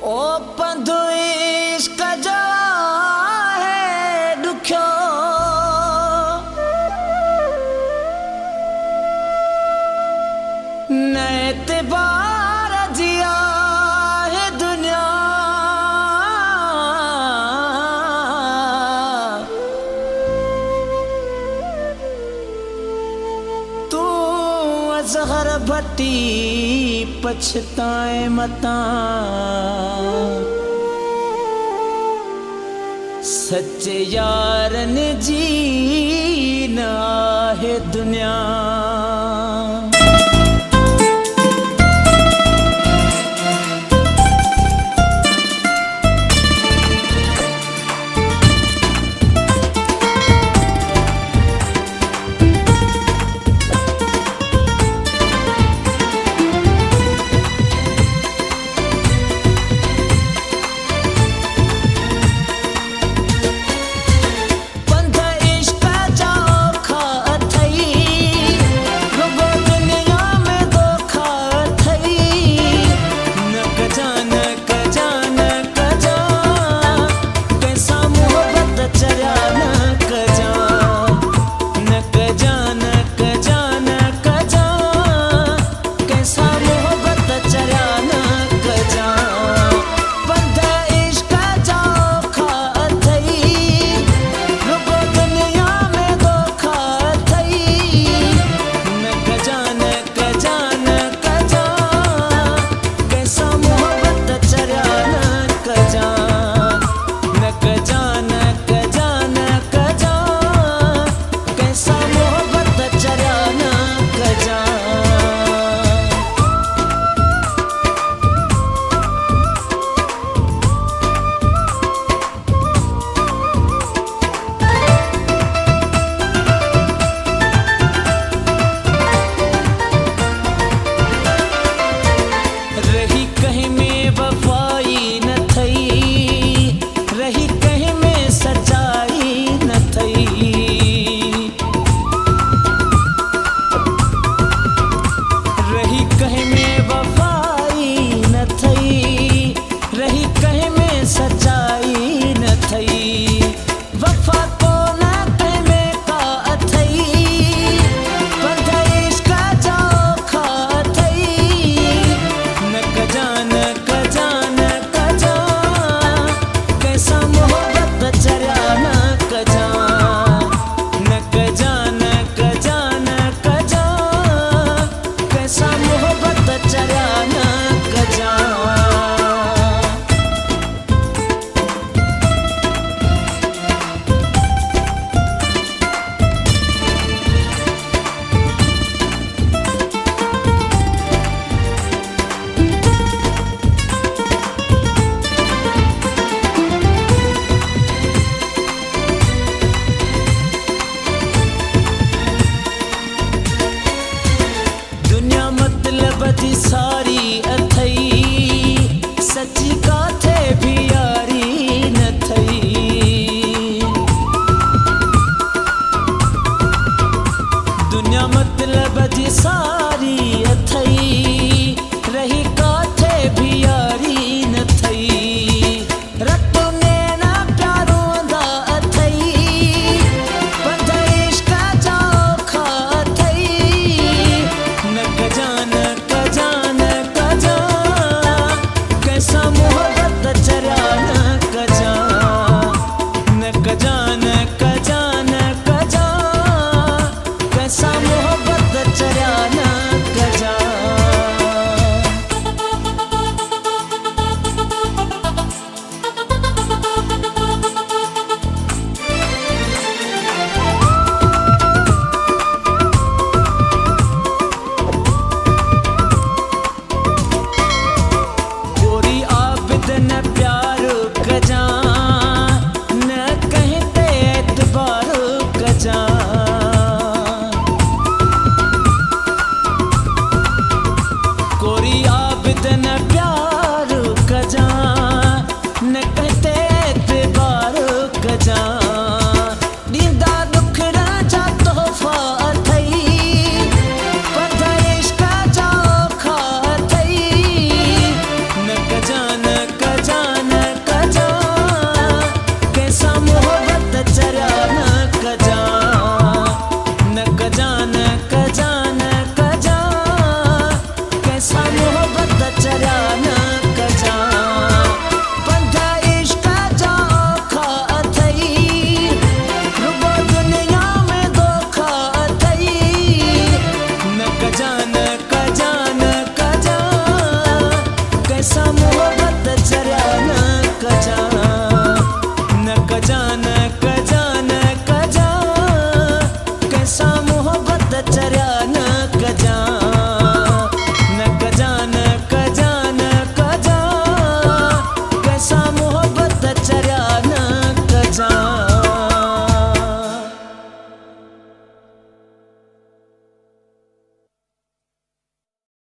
ओ पंधु इश्क जो है दुख्यो नए बार जिया है दुनिया तू अजहर भट्टी पछताए मता सच्चे यारन जी न है दुनिया। बदी सारी अथई सच्ची काथे भी यारी न थई। दुनिया मतलब बदी सारी अथई रही काथे भी यारी न थई। रत्तू ने ना प्यारो दा अथई बंद इश्क जाओ खा थई। न कजान कैसा मोहब्बत चरा न कजा न कजान कजान कजा कैसा मोहब्बत चरा न कजा। गोरी आबिद न